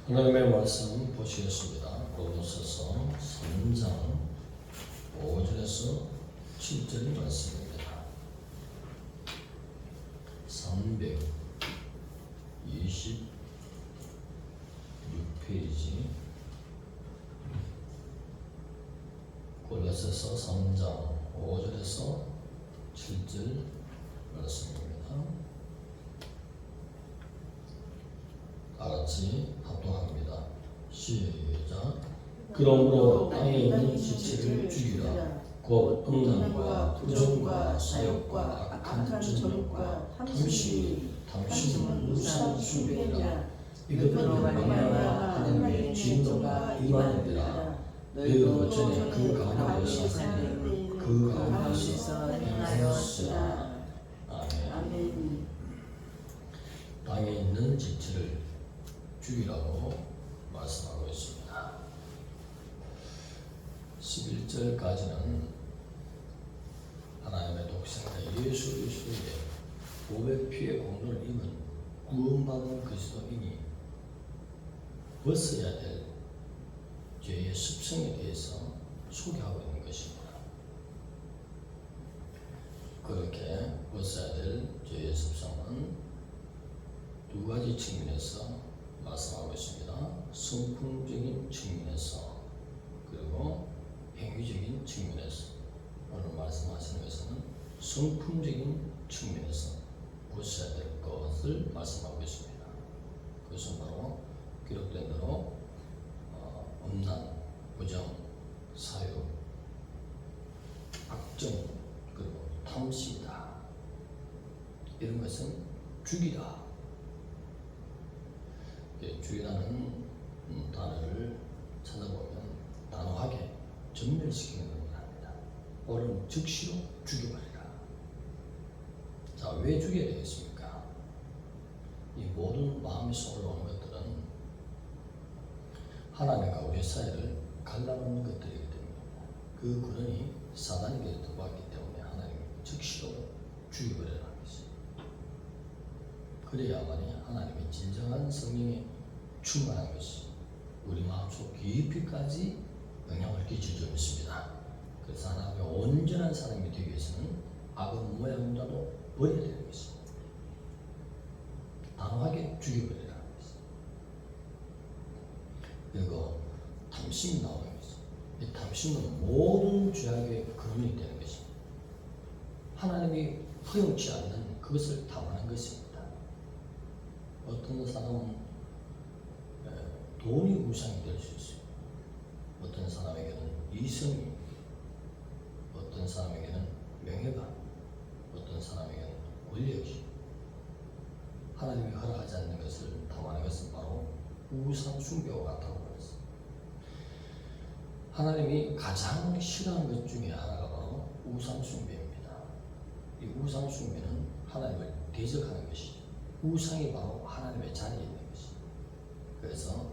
하나님의 말씀 보시겠습니다. 고린도서서 3장 5절에서 7절 말씀입니다. 326페이지 고린도서서 3장 5절에서 7절 말씀입니다. 다같이 합동합니다. 시작. 그러므로 땅에 있는 지체를 죽이라. 곧 음란과 부정과 사욕과 악한 전욕과 탐심은 우상 숭배니라. 이것들로 말미암아 하나님의 진노가 임하느니라. 너희도 전에 그 가운데서 행하였으나. 아멘. 땅에 있는 지체를 죽이라고 말씀하고 있습니다. 11절까지는 하나님의 독생자 예수 그리스도의 보배피의 공로를 입은 구원받은 그리스도인이 벗어야 될 죄의 습성에 대해서 소개하고 있는 것입니다. 그렇게 벗어야 될 죄의 습성은 두 가지 측면에서 말씀하고 있습니다. 성품적인 측면에서 그리고 행위적인 측면에서. 오늘 말씀하시는 것은 성품적인 측면에서 벗어야 될 것을 말씀하고 있습니다. 그것은 바로 기록된 대로 음란, 부정, 사욕, 악정, 그리고 탐심이다. 이런 것은 죽이다. 죽이라는 단어를 찾아보면 단호하게 전멸시키는 것을 합니다. 오늘 즉시로 죽여버리라. 자, 왜 죽여야 되겠습니까? 이 모든 마음에서 올라오는 것들은 하나님과 우리 사이를 갈라놓는 것들이기 때문입니다. 그 근원이 사단에게 들어왔기 때문에 하나님이 즉시로 죽여버리라는 것입니다. 그래야만이 하나님의 진정한 성령에 충만한 것이 우리 마음속 깊이까지 영향을 끼칠 줄 믿습니다. 그래서 하나님의 온전한 사람이 되기 위해서는 악의 모양이라도 버려야 되는 것입니다. 단호하게 죽여버리라는 것입니다. 그리고 탐심이 나오는 것입니다. 이 탐심은 모든 죄악의 근원이 되는 것입니다. 하나님이 허용치 않는 그것을 탐하는 것입니다. 어떤 사람은 돈이 우상이 될 수 있어요. 어떤 사람에게는 이성이, 어떤 사람에게는 명예가, 어떤 사람에게는 권력이. 하나님이 허락하지 않는 것을 탐하는 것은 바로 우상 숭배와 같다고 말했습니다. 하나님이 가장 싫어하는 것 중에 하나가 바로 우상 숭배입니다. 이 우상 숭배는 하나님을 대적하는 것이죠. 우상이 바로 하나님의 자리에 있는 것이죠. 그래서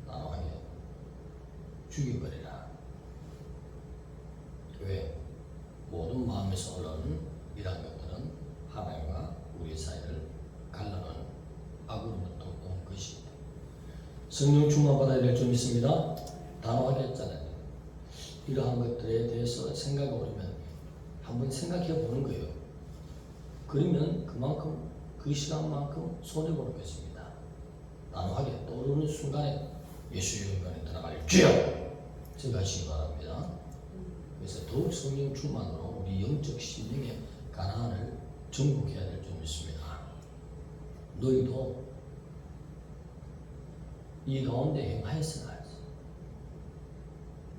단호하게 죽여버리라. 왜? 모든 마음에서 올라오는 이러한 것들은 하나님과 우리 사이를 갈라놓는 악으로부터 온 것입니다. 성령 충만받아야 될 줄 믿습니다. 단호하게 했잖아요. 이러한 것들에 대해서 생각이 오르면 한번 생각해 보는 거예요. 그러면 그만큼 그 시간만큼 손해보는 것입니다. 단호하게 떠오르는 순간에 예수의 영광에 들어갈 주여 생각하시기 바랍니다. 그래서 더욱 성령 충만으로 우리 영적 심령의 가난을 정복해야 될 줄 믿습니다. 너희도 이 가운데 행하였으나 하지.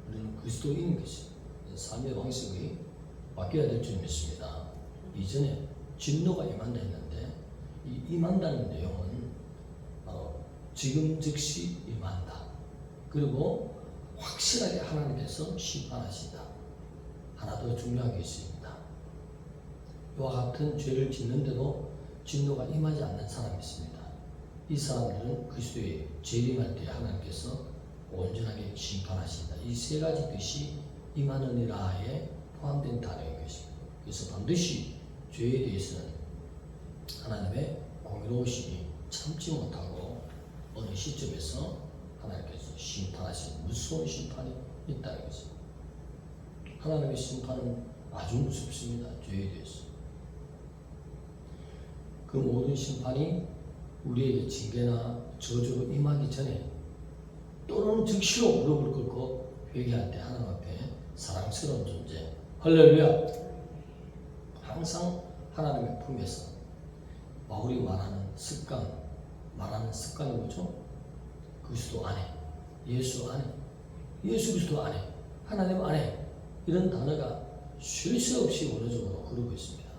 우리는 그리스도인인 것입니다. 삶의 방식이 바뀌어야 될 줄 믿습니다. 이전에 진노가 임한다 했는데 이 임한다는 내용은 바로 지금 즉시 임한다. 그리고 확실하게 하나님께서 심판하신다. 하나 더 중요한 게 있습니다. 이와 같은 죄를 짓는데도 진노가 임하지 않는 사람이 있습니다. 이 사람들은 그리스도의 재림할 때 하나님께서 온전하게 심판하신다. 이 세 가지 뜻이 임하느니라에 포함된 단어인 것입니다. 그래서 반드시 죄에 대해서는 하나님의 공의로우심이 참지 못하고 어느 시점에서 하나님께서 심판하신 무서운 심판이 있다는 것입니다. 하나님의 심판은 아주 무섭습니다. 죄에 대해서. 그 모든 심판이 우리에게 징계나 저주로 임하기 전에 또는 즉시로 무릎을 꿇고 회개할 때 하나님 앞에 사랑스러운 존재, 할렐루야, 항상 하나님의 품에서 바울이 말하는 습관이 뭐죠? 그리스도 안에, 예수 안에, 예수 그리스도 안에, 하나님 안에, 이런 단어가 쉴 새 없이 원어적으로 흐르고 있습니다.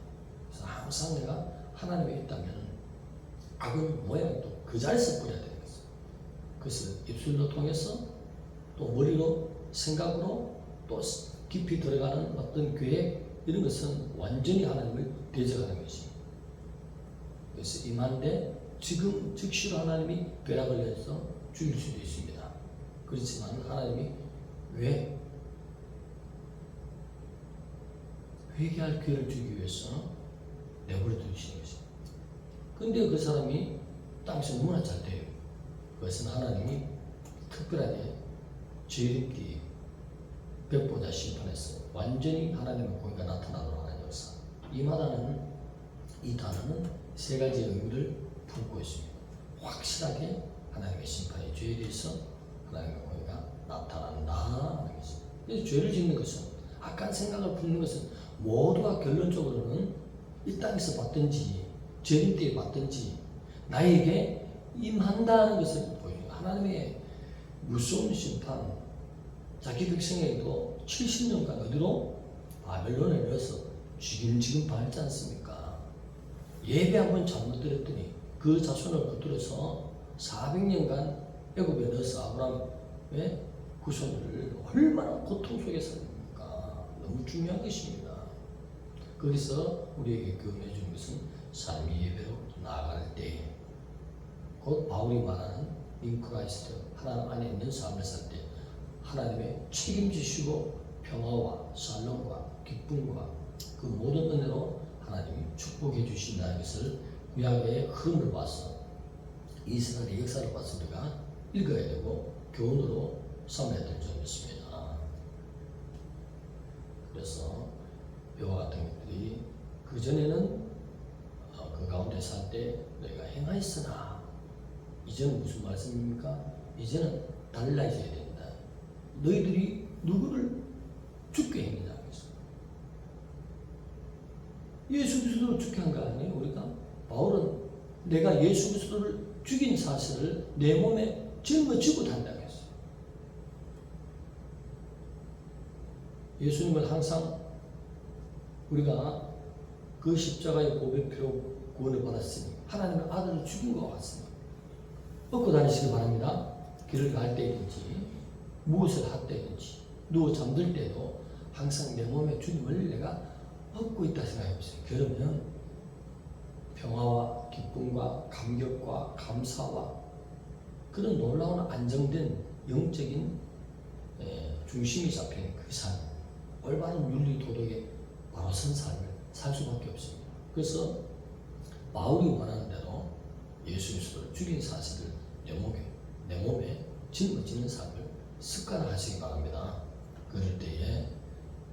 그래서 항상 내가 하나님에 있다면 악은 모양이 또 그 자리에서 뿌려야 되는 것입니다. 그래서 입술로 통해서 또 머리로, 생각으로 또 깊이 들어가는 어떤 계획, 이런 것은 완전히 하나님을 대적하는 것입니다. 그래서 임한데 지금 즉시로 하나님이 벼락을 내서 죽일 수도 있습니다. 그렇지만 하나님이 왜 회개할 기회를 주기 위해서 내버려 두시는 것입니다. 근데 그 사람이 땅에서 너무나 잘 돼요. 그것은 하나님이 특별하게 죄짓기 100보다 심판해서 완전히 하나님의 공의가 나타나도록 하는 역사. 이 단어는 세 가지 의미를 품고 있습니다. 확실하게 하나님의 심판이 죄에 대해서 하나님의 공의가 나타난다 하는 것입니다. 그래서 죄를 짓는 것은, 악한 생각을 품는 것은 모두가 결론적으로는 이 땅에서 받든지 재림 때에 받든지 나에게 임한다는 것을 보여줍니다. 하나님의 무서운 심판, 자기 백성에게도 70년간 어디로? 바벨론에 넣어서 지금 받지 않습니까? 예배 한번 잘못 드렸더니 그 자손을 붙들어서 400년간 애굽에 넣어서 아브라함의 후손을 얼마나 고통 속에 살입니까? 너무 중요한 것입니다. 거기서 우리에게 교훈해 주는 것은 삶의 예배로 나아갈 때, 곧 바울이 말하는 인 크라이스트, 하나님 안에 있는 삶을 살 때 하나님의 책임지시고 평화와 샬롬과 기쁨과 그 모든 은혜로 하나님이 축복해 주신다는 것을 구약의 흐름을 봐서, 이스라엘의 역사를 봐서 우리가 읽어야 되고 교훈으로 삼아야 될 점이 있습니다. 그래서 이와 같은 것들이 그전에는 그 가운데 살 때 너희가 행하였으나, 이제는 무슨 말씀입니까? 이제는 달라져야 된다. 너희들이 누구를 죽게 행위하는 것입니다. 예수 그리스도를 죽게 한 거 아니에요? 우리가? 바울은 내가 예수 그리스도를 죽인 사실을 내 몸에 짊어지고 단다고 했어요. 예수님을 항상 우리가 그 십자가의 고백표로 구원을 받았으니 하나님의 아들을 죽인 것 같습니다. 얻고 다니시기 바랍니다. 길을 갈 때든지 무엇을 할 때든지 누워 잠들 때도 항상 내 몸에 주님을 내가 얻고 있다 생각해보세요. 그러면 평화와 기쁨과 감격과 감사와 그런 놀라운 안정된 영적인 중심이 잡힌 그 삶, 올바른 윤리 도덕에 바로 선 삶을 살 수밖에 없습니다. 그래서 바울이 원하는 대로 예수 그리스도를 죽인 사실을 내 몸에 짊어지는 삶을 습관화하시기 바랍니다. 그럴 때에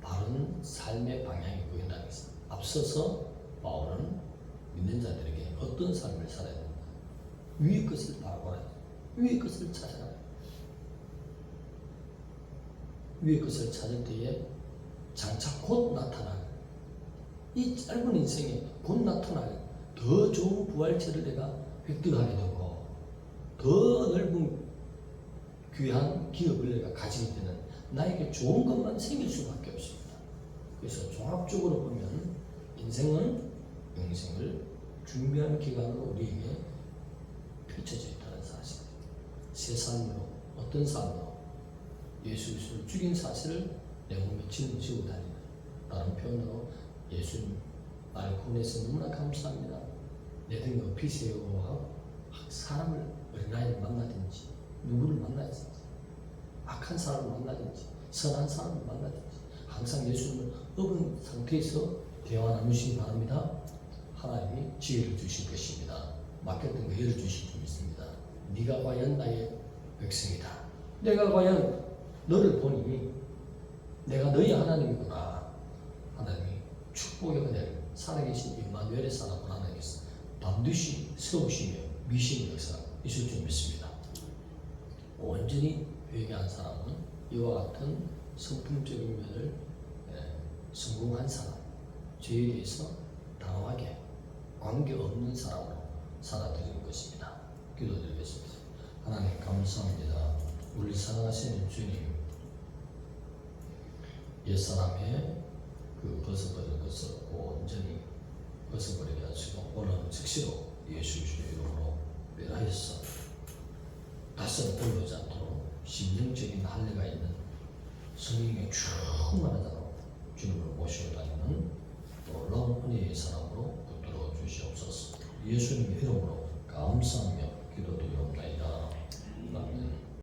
바른 삶의 방향이 보인다는 것입니다. 앞서서 바울은 믿는 자들에게 어떤 삶을 살아야 된다. 위의 것을 바라보라. 위의 것을 찾아라. 위의 것을 찾을 때에 장차 곧 나타날, 이 짧은 인생에 곧 나타날 더 좋은 부활체를 내가 획득하게 되고 더 넓은 귀한 기업을 내가 가지게 되는, 나에게 좋은 것만 생길 수밖에 없습니다. 그래서 종합적으로 보면 인생은 영생을 준비하는 기간으로 우리에게 펼쳐져 있다는 사실. 새 삶으로, 어떤 삶으로? 예수 그리스도를 죽인 사실을 내 몸에 짊어지고 다니는, 다른 표현으로 예수님 나를 구원해서 너무나 감사합니다. 내 등에 업히세요 하고 사람을 어린아이를 만나든지 누구를 만나든지 악한 사람을 만나든지 선한 사람을 만나든지 항상 예수님을 업은 상태에서 대화 나누시기 바랍니다. 하나님이 지혜를 주실 것입니다. 맡겼던 거 열어주실 줄 믿습니다. 네가 과연 나의 백성이다. 내가 과연 너를 보니 내가 너희 하나님이구나. 하나님이 축복의 은혜를 살아계신 임마누엘의 사랑을 하나님께서 반드시 세우시며 미신의 역사 있을 줄 믿습니다. 온전히 회개한 사람은 이와 같은 성품적인 면을 성공한 사람, 죄에 대해서 당황하게 관계없는 사람으로 살아드리는 것입니다. 기도드리겠습니다. 하나님 감사합니다. 우리 사랑하시는 주님, 옛사람의 그 벗어버린 것을 온전히 벗어버리게 하시고 오늘은 즉시로 예수 주의 이름으로 멸하였어 다시는 올라오지 않도록 심령적인 할례가 있는 성령의 충만한 자로 주님을 모시고 다니는 놀라운 은혜의 사람으로 붙들어 주시옵소서. 예수님의 이름으로 감사하며 기도드리옵나이다.